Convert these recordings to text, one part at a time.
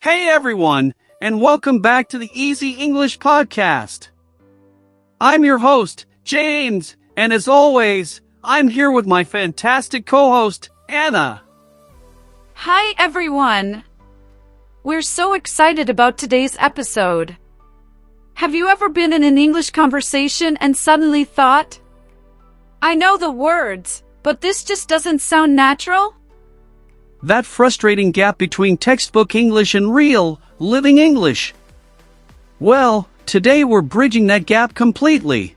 Hey everyone, and welcome back to the Easy English Podcast. I'm your host, James, and as always, I'm here with my fantastic co-host, Anna. Hi everyone! We're so excited about today's episode. Have you ever been in an English conversation and suddenly thought, I know the words, but this just doesn't sound natural? That frustrating gap between textbook English and real, living English. Well, today we're bridging that gap completely.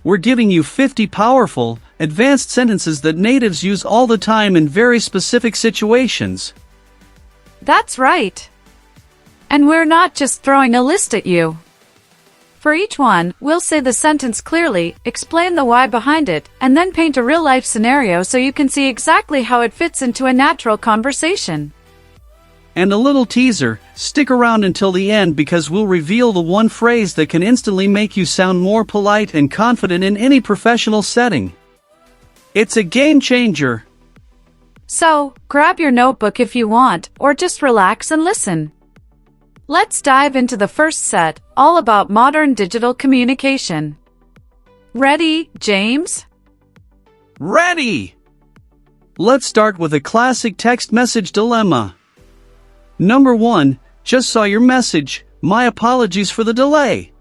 We're giving you 50 powerful, advanced sentences that natives use all the time in very specific situations. That's right. And we're not just throwing a list at you. For each one, we'll say the sentence clearly, explain the why behind it, and then paint a real-life scenario so you can see exactly how it fits into a natural conversation. And a little teaser, stick around until the end because we'll reveal the one phrase that can instantly make you sound more polite and confident in any professional setting. It's a game changer. So, grab your notebook if you want, or just relax and listen. Let's dive into the first set, all about modern digital communication. Ready, James? Ready! Let's start with a classic text message dilemma. Number 1, just saw your message, my apologies for the delay.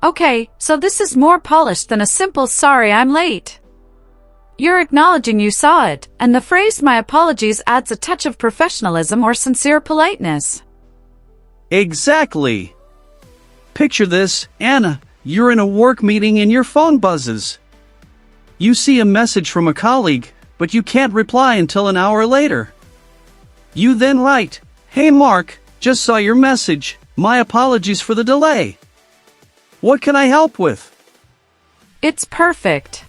Okay, so this is more polished than a simple sorry I'm late. You're acknowledging you saw it, and the phrase my apologies adds a touch of professionalism or sincere politeness. Exactly. Picture this, Anna, you're in a work meeting and your phone buzzes. You see a message from a colleague, but you can't reply until an hour later. You then write, Hey Mark, just saw your message, my apologies for the delay. What can I help with? It's perfect.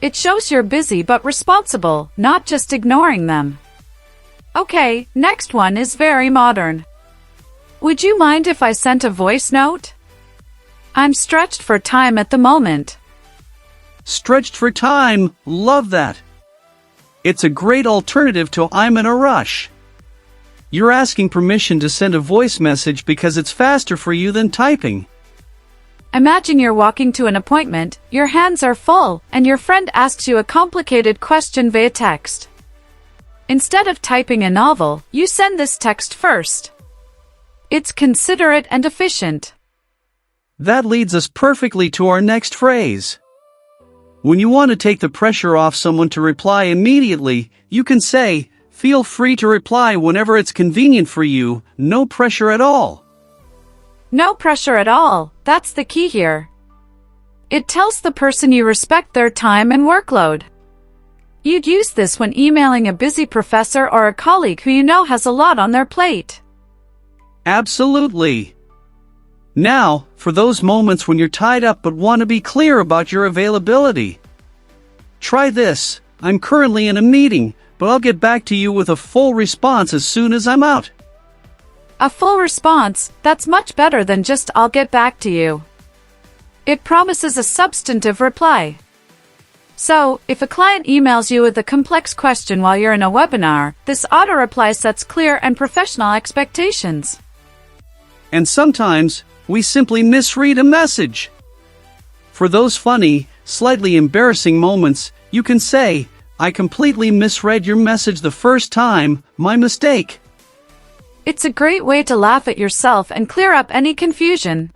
It shows you're busy but responsible, not just ignoring them. Okay, next one is very modern. Would you mind if I sent a voice note? I'm stretched for time at the moment. Stretched for time, love that. It's a great alternative to I'm in a rush. You're asking permission to send a voice message because it's faster for you than typing. Imagine you're walking to an appointment, your hands are full, and your friend asks you a complicated question via text. Instead of typing a novel, you send this text first. It's considerate and efficient. That leads us perfectly to our next phrase. When you want to take the pressure off someone to reply immediately, you can say, feel free to reply whenever it's convenient for you, no pressure at all. No pressure at all, that's the key here. It tells the person you respect their time and workload. You'd use this when emailing a busy professor or a colleague who you know has a lot on their plate. Absolutely. Now, for those moments when you're tied up but want to be clear about your availability. Try this, I'm currently in a meeting, but I'll get back to you with a full response as soon as I'm out. A full response, that's much better than just I'll get back to you. It promises a substantive reply. So, if a client emails you with a complex question while you're in a webinar, this auto-reply sets clear and professional expectations. And sometimes, we simply misread a message. For those funny, slightly embarrassing moments, you can say, I completely misread your message the first time, my mistake. It's a great way to laugh at yourself and clear up any confusion.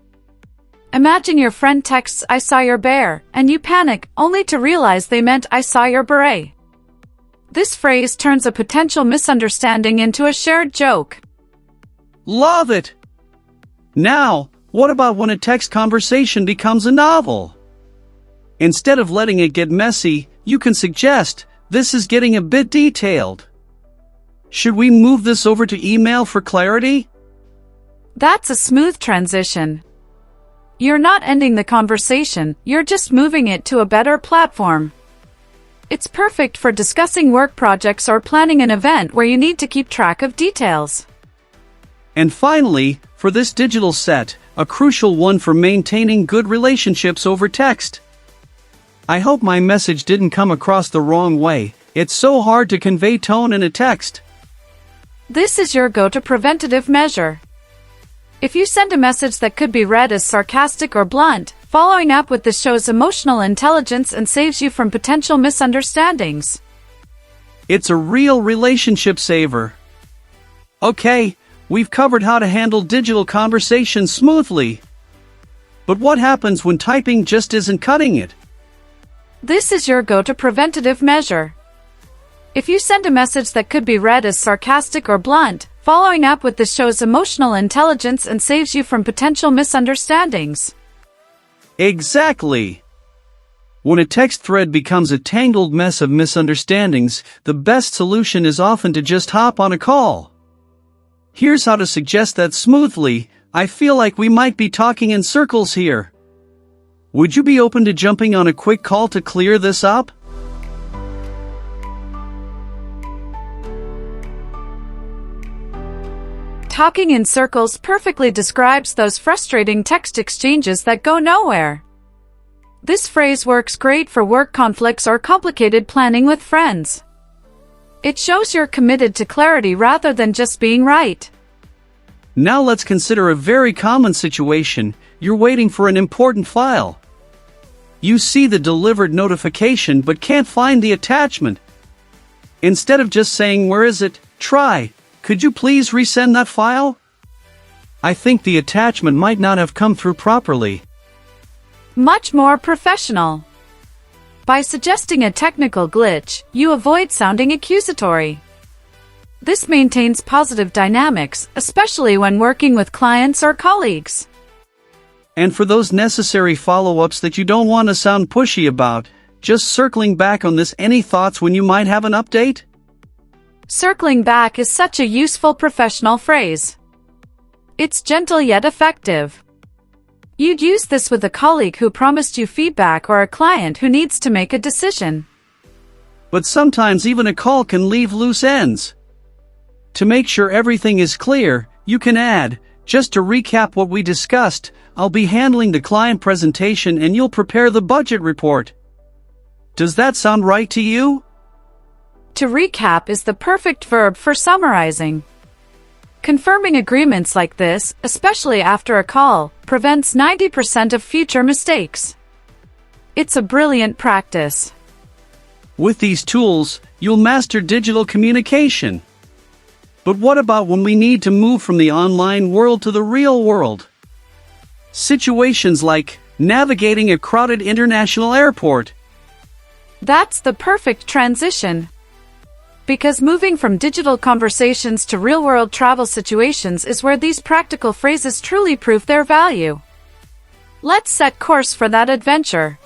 Imagine your friend texts I saw your bear, and you panic, only to realize they meant I saw your beret. This phrase turns a potential misunderstanding into a shared joke. Love it! Now, what about when a text conversation becomes a novel? Instead of letting it get messy, you can suggest, this is getting a bit detailed. Should we move this over to email for clarity? That's a smooth transition. You're not ending the conversation, you're just moving it to a better platform. It's perfect for discussing work projects or planning an event where you need to keep track of details. And finally, for this digital set, a crucial one for maintaining good relationships over text. I hope my message didn't come across the wrong way, it's so hard to convey tone in a text. This is your go-to preventative measure. If you send a message that could be read as sarcastic or blunt, following up with this shows emotional intelligence and saves you from potential misunderstandings. It's a real relationship saver. Okay, we've covered how to handle digital conversations smoothly. But what happens when typing just isn't cutting it? This is your go-to preventative measure. If you send a message that could be read as sarcastic or blunt, following up with this shows emotional intelligence and saves you from potential misunderstandings. Exactly. When a text thread becomes a tangled mess of misunderstandings, the best solution is often to just hop on a call. Here's how to suggest that smoothly. I feel like we might be talking in circles here. Would you be open to jumping on a quick call to clear this up? Talking in circles perfectly describes those frustrating text exchanges that go nowhere. This phrase works great for work conflicts or complicated planning with friends. It shows you're committed to clarity rather than just being right. Now let's consider a very common situation. You're waiting for an important file. You see the delivered notification but can't find the attachment. Instead of just saying, "Where is it?" try, "Could you please resend that file?" I think the attachment might not have come through properly. Much more professional. By suggesting a technical glitch, you avoid sounding accusatory. This maintains positive dynamics, especially when working with clients or colleagues. And for those necessary follow-ups that you don't want to sound pushy about, just circling back on this, any thoughts when you might have an update? Circling back is such a useful professional phrase. It's gentle yet effective. You'd use this with a colleague who promised you feedback or a client who needs to make a decision. But sometimes even a call can leave loose ends. To make sure everything is clear, you can add, "Just to recap what we discussed, I'll be handling the client presentation and you'll prepare the budget report." Does that sound right to you? To recap is the perfect verb for summarizing. Confirming agreements like this, especially after a call, prevents 90% of future mistakes. It's a brilliant practice. With these tools, you'll master digital communication. But what about when we need to move from the online world to the real world? Situations like navigating a crowded international airport. That's the perfect transition. Because moving from digital conversations to real-world travel situations is where these practical phrases truly prove their value. Let's set course for that adventure.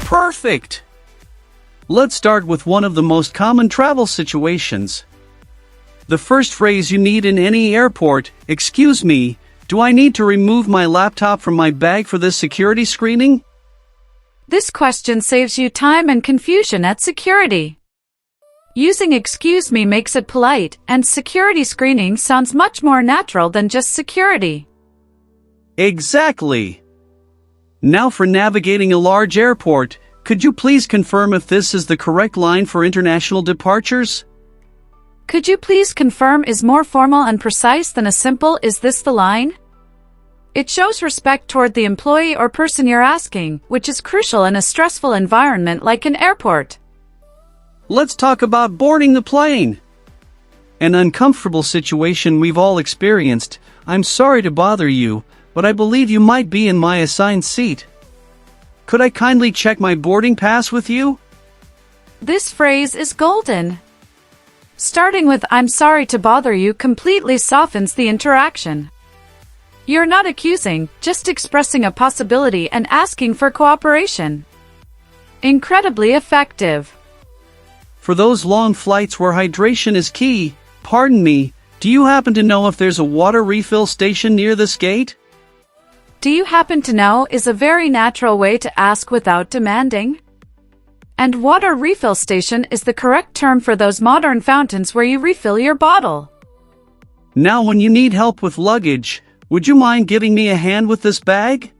Perfect! Let's start with one of the most common travel situations. The first phrase you need in any airport: "Excuse me, do I need to remove my laptop from my bag for this security screening?" This question saves you time and confusion at security. Using "excuse me" makes it polite, and security screening sounds much more natural than just security. Exactly. Now for navigating a large airport, could you please confirm if this is the correct line for international departures? Could you please confirm is more formal and precise than a simple "Is this the line?" It shows respect toward the employee or person you're asking, which is crucial in a stressful environment like an airport. Let's talk about boarding the plane. An uncomfortable situation we've all experienced. "I'm sorry to bother you, but I believe you might be in my assigned seat. Could I kindly check my boarding pass with you?" This phrase is golden. Starting with "I'm sorry to bother you" completely softens the interaction. You're not accusing, just expressing a possibility and asking for cooperation. Incredibly effective. For those long flights where hydration is key, "Pardon me, do you happen to know if there's a water refill station near this gate?" "Do you happen to know" is a very natural way to ask without demanding. And water refill station is the correct term for those modern fountains where you refill your bottle. Now when you need help with luggage, "Would you mind giving me a hand with this bag?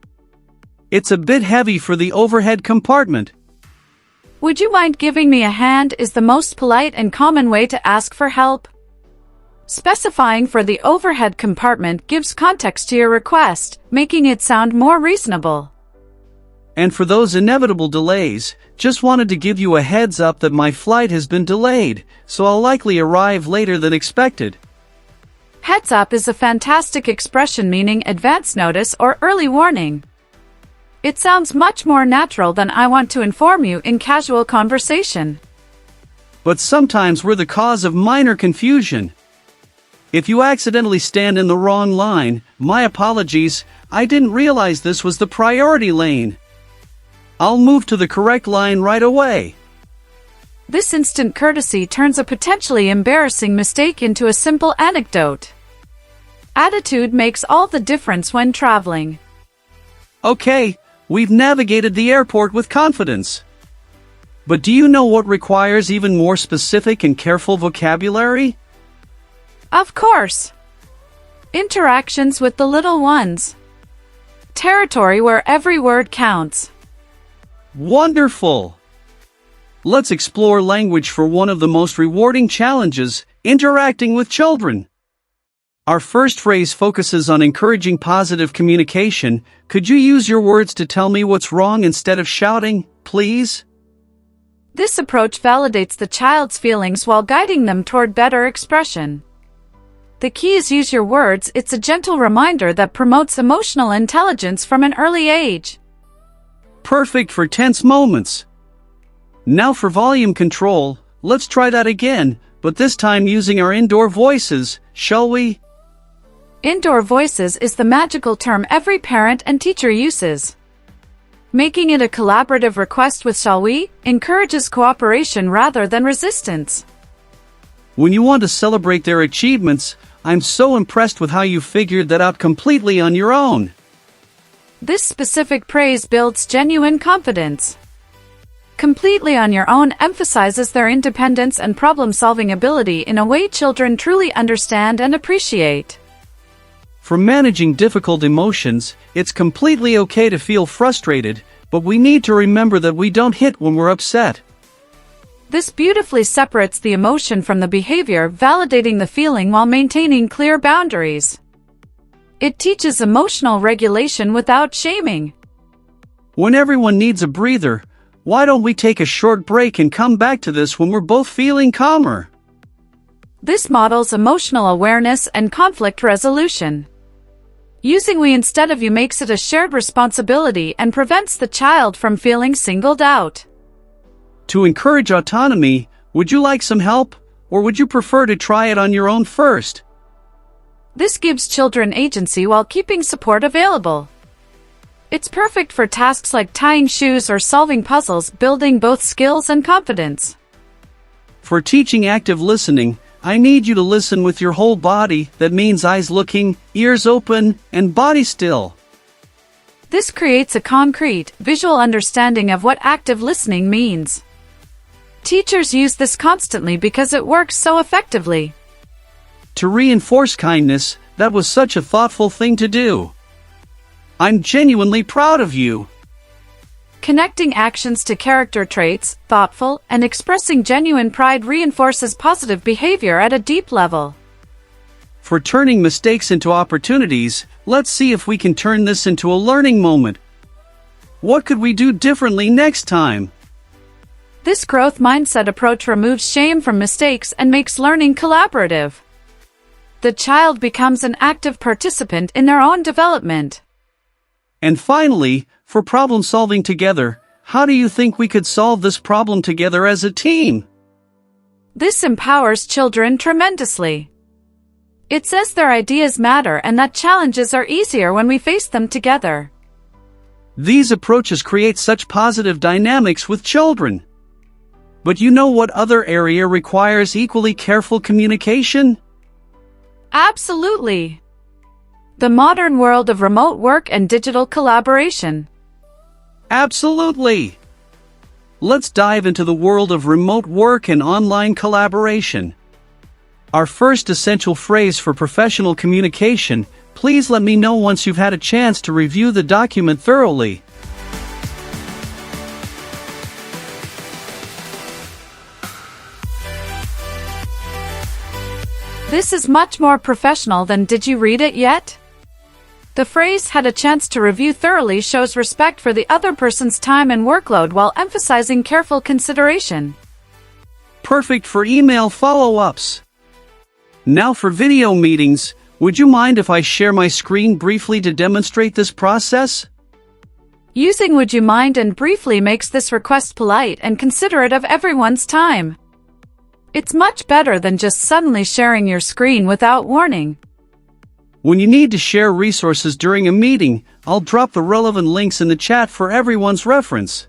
It's a bit heavy for the overhead compartment." Would you mind giving me a hand is the most polite and common way to ask for help. Specifying for the overhead compartment gives context to your request, making it sound more reasonable. And for those inevitable delays, just wanted to give you a heads up that my flight has been delayed, so I'll likely arrive later than expected. Heads up is a fantastic expression meaning advance notice or early warning. It sounds much more natural than I want to inform you in casual conversation. But sometimes we're the cause of minor confusion. If you accidentally stand in the wrong line, my apologies, I didn't realize this was the priority lane. I'll move to the correct line right away. This instant courtesy turns a potentially embarrassing mistake into a simple anecdote. Attitude makes all the difference when traveling. Okay, we've navigated the airport with confidence. But do you know what requires even more specific and careful vocabulary? Of course. Interactions with the little ones. Territory where every word counts. Wonderful! Let's explore language for one of the most rewarding challenges, interacting with children. Our first phrase focuses on encouraging positive communication. Could you use your words to tell me what's wrong instead of shouting, please? This approach validates the child's feelings while guiding them toward better expression. The key is use your words. It's a gentle reminder that promotes emotional intelligence from an early age. Perfect for tense moments. Now for volume control, let's try that again, but this time using our indoor voices, shall we? Indoor voices is the magical term every parent and teacher uses. Making it a collaborative request with shall we encourages cooperation rather than resistance. When you want to celebrate their achievements, I'm so impressed with how you figured that out completely on your own. This specific praise builds genuine confidence. Completely on your own emphasizes their independence and problem-solving ability in a way children truly understand and appreciate. For managing difficult emotions, it's completely okay to feel frustrated, but we need to remember that we don't hit when we're upset. This beautifully separates the emotion from the behavior, validating the feeling while maintaining clear boundaries. It teaches emotional regulation without shaming. When everyone needs a breather, why don't we take a short break and come back to this when we're both feeling calmer? This models emotional awareness and conflict resolution. Using we instead of you makes it a shared responsibility and prevents the child from feeling singled out. To encourage autonomy, would you like some help, or would you prefer to try it on your own first? This gives children agency while keeping support available. It's perfect for tasks like tying shoes or solving puzzles, building both skills and confidence. For teaching active listening, I need you to listen with your whole body. That means eyes looking, ears open, and body still. This creates a concrete, visual understanding of what active listening means. Teachers use this constantly because it works so effectively. To reinforce kindness, that was such a thoughtful thing to do. I'm genuinely proud of you. Connecting actions to character traits, thoughtful, and expressing genuine pride reinforces positive behavior at a deep level. For turning mistakes into opportunities, let's see if we can turn this into a learning moment. What could we do differently next time? This growth mindset approach removes shame from mistakes and makes learning collaborative. The child becomes an active participant in their own development. And finally, for problem solving together, how do you think we could solve this problem together as a team? This empowers children tremendously. It says their ideas matter and that challenges are easier when we face them together. These approaches create such positive dynamics with children. But you know what other area requires equally careful communication? Absolutely. The modern world of remote work and digital collaboration. Absolutely. Let's dive into the world of remote work and online collaboration. Our first essential phrase for professional communication, please let me know once you've had a chance to review the document thoroughly. This is much more professional than "Did you read it yet?" The phrase "had a chance to review thoroughly" shows respect for the other person's time and workload while emphasizing careful consideration. Perfect for email follow-ups. Now for video meetings, would you mind if I share my screen briefly to demonstrate this process? Using "would you mind" and briefly makes this request polite and considerate of everyone's time. It's much better than just suddenly sharing your screen without warning. When you need to share resources during a meeting, I'll drop the relevant links in the chat for everyone's reference.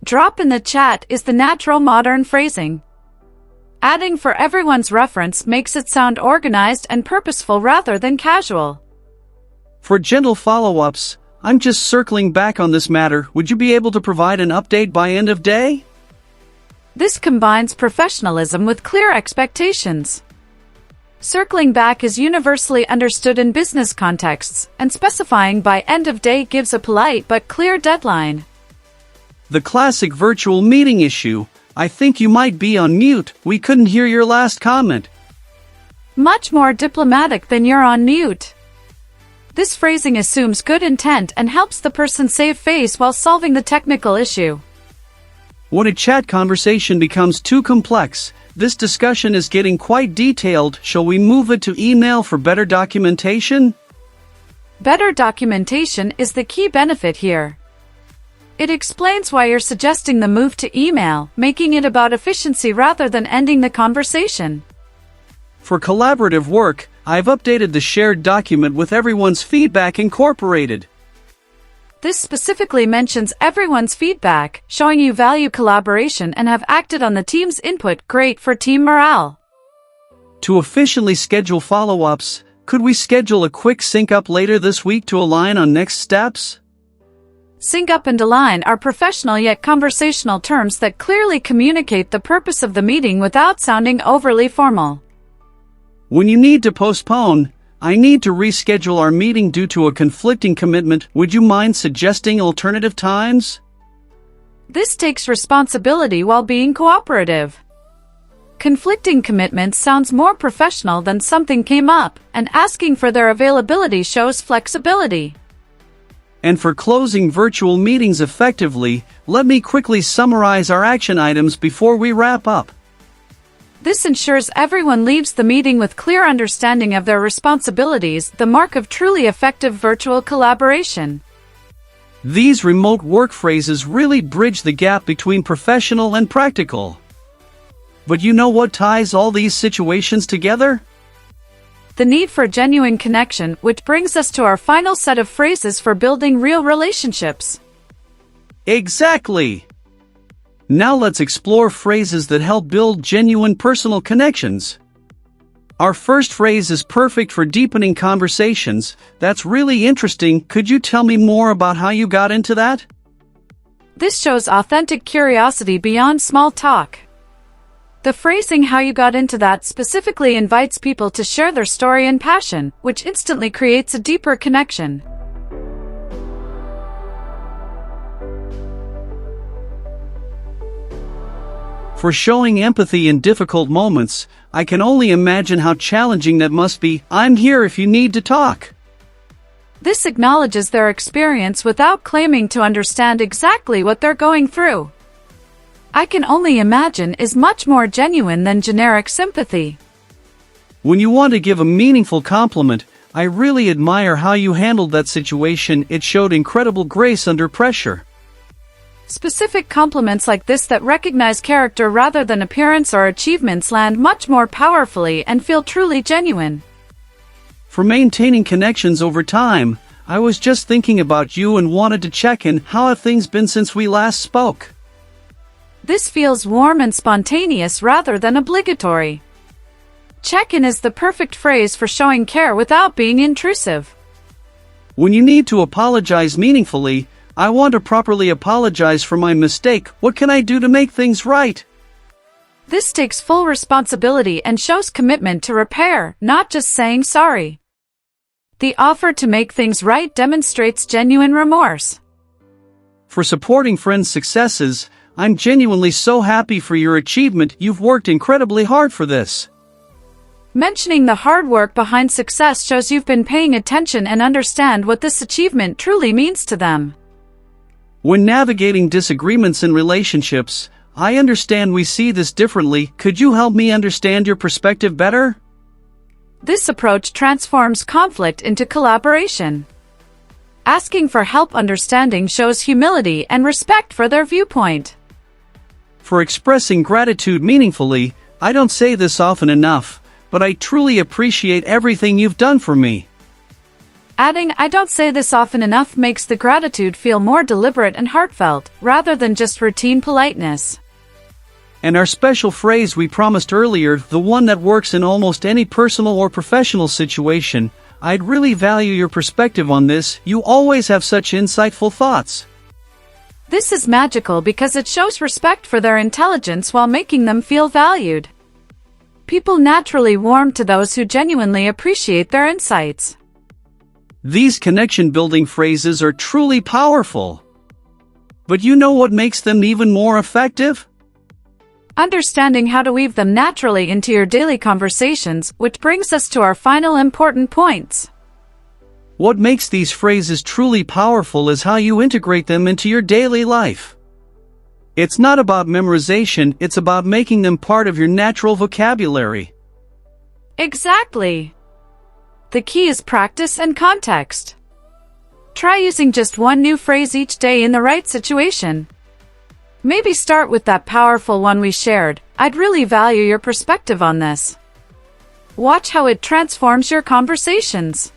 Drop in the chat is the natural modern phrasing. Adding for everyone's reference makes it sound organized and purposeful rather than casual. For gentle follow-ups, I'm just circling back on this matter. Would you be able to provide an update by end of day? This combines professionalism with clear expectations. Circling back is universally understood in business contexts, and specifying by end of day gives a polite but clear deadline. The classic virtual meeting issue. I think you might be on mute. We couldn't hear your last comment. Much more diplomatic than "you're on mute." This phrasing assumes good intent and helps the person save face while solving the technical issue. When a chat conversation becomes too complex, this discussion is getting quite detailed. Shall we move it to email for better documentation? Better documentation is the key benefit here. It explains why you're suggesting the move to email, making it about efficiency rather than ending the conversation. For collaborative work, I've updated the shared document with everyone's feedback incorporated. This specifically mentions everyone's feedback, showing you value collaboration and have acted on the team's input. Great for team morale. To efficiently schedule follow-ups, could we schedule a quick sync-up later this week to align on next steps? Sync up and align are professional yet conversational terms that clearly communicate the purpose of the meeting without sounding overly formal. When you need to postpone, I need to reschedule our meeting due to a conflicting commitment. Would you mind suggesting alternative times? This takes responsibility while being cooperative. Conflicting commitments sounds more professional than "something came up," and asking for their availability shows flexibility. And for closing virtual meetings effectively, let me quickly summarize our action items before we wrap up. This ensures everyone leaves the meeting with clear understanding of their responsibilities, the mark of truly effective virtual collaboration. These remote work phrases really bridge the gap between professional and practical. But you know what ties all these situations together? The need for genuine connection, which brings us to our final set of phrases for building real relationships. Exactly! Now let's explore phrases that help build genuine personal connections. Our first phrase is perfect for deepening conversations. That's really interesting. Could you tell me more about how you got into that? This shows authentic curiosity beyond small talk. The phrasing "how you got into that" specifically invites people to share their story and passion, which instantly creates a deeper connection. For showing empathy in difficult moments, I can only imagine how challenging that must be. I'm here if you need to talk. This acknowledges their experience without claiming to understand exactly what they're going through. "I can only imagine" is much more genuine than generic sympathy. When you want to give a meaningful compliment, I really admire how you handled that situation. It showed incredible grace under pressure. Specific compliments like this that recognize character rather than appearance or achievements land much more powerfully and feel truly genuine. For maintaining connections over time, I was just thinking about you and wanted to check in. How have things been since we last spoke? This feels warm and spontaneous rather than obligatory. Check-in is the perfect phrase for showing care without being intrusive. When you need to apologize meaningfully, I want to properly apologize for my mistake. What can I do to make things right? This takes full responsibility and shows commitment to repair, not just saying sorry. The offer to make things right demonstrates genuine remorse. For supporting friends' successes, I'm genuinely so happy for your achievement. You've worked incredibly hard for this. Mentioning the hard work behind success shows you've been paying attention and understand what this achievement truly means to them. When navigating disagreements in relationships, I understand we see this differently. Could you help me understand your perspective better? This approach transforms conflict into collaboration. Asking for help understanding shows humility and respect for their viewpoint. For expressing gratitude meaningfully, I don't say this often enough, but I truly appreciate everything you've done for me. Adding "I don't say this often enough" makes the gratitude feel more deliberate and heartfelt, rather than just routine politeness. And our special phrase we promised earlier, the one that works in almost any personal or professional situation, I'd really value your perspective on this. You always have such insightful thoughts. This is magical because it shows respect for their intelligence while making them feel valued. People naturally warm to those who genuinely appreciate their insights. These connection-building phrases are truly powerful. But you know what makes them even more effective? Understanding how to weave them naturally into your daily conversations, which brings us to our final important points. What makes these phrases truly powerful is how you integrate them into your daily life. It's not about memorization, it's about making them part of your natural vocabulary. Exactly. The key is practice and context. Try using just one new phrase each day in the right situation. Maybe start with that powerful one we shared. I'd really value your perspective on this. Watch how it transforms your conversations.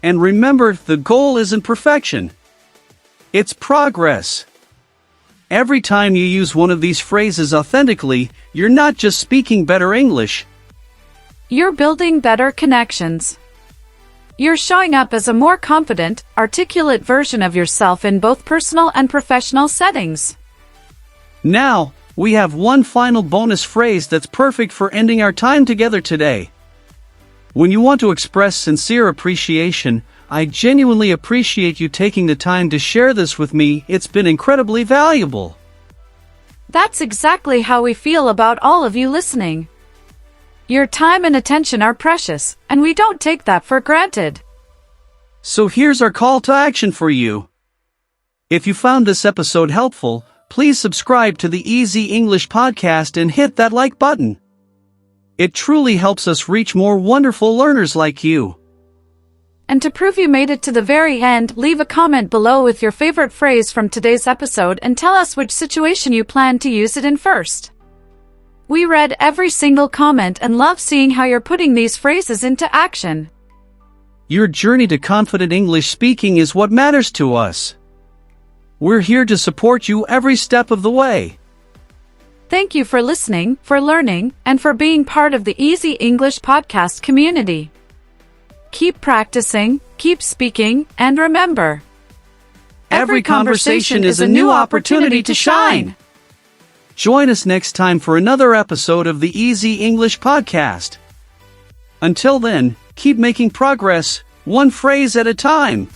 And remember, the goal isn't perfection. It's progress. Every time you use one of these phrases authentically, you're not just speaking better English. You're building better connections. You're showing up as a more confident, articulate version of yourself in both personal and professional settings. Now, we have one final bonus phrase that's perfect for ending our time together today. When you want to express sincere appreciation, I genuinely appreciate you taking the time to share this with me. It's been incredibly valuable. That's exactly how we feel about all of you listening. Your time and attention are precious, and we don't take that for granted. So here's our call to action for you. If you found this episode helpful, please subscribe to the Easy English Podcast and hit that like button. It truly helps us reach more wonderful learners like you. And to prove you made it to the very end, leave a comment below with your favorite phrase from today's episode and tell us which situation you plan to use it in first. We read every single comment and love seeing how you're putting these phrases into action. Your journey to confident English speaking is what matters to us. We're here to support you every step of the way. Thank you for listening, for learning, and for being part of the Easy English Podcast community. Keep practicing, keep speaking, and remember, every conversation is a new opportunity to shine. Join us next time for another episode of the Easy English Podcast. Until then, keep making progress, one phrase at a time.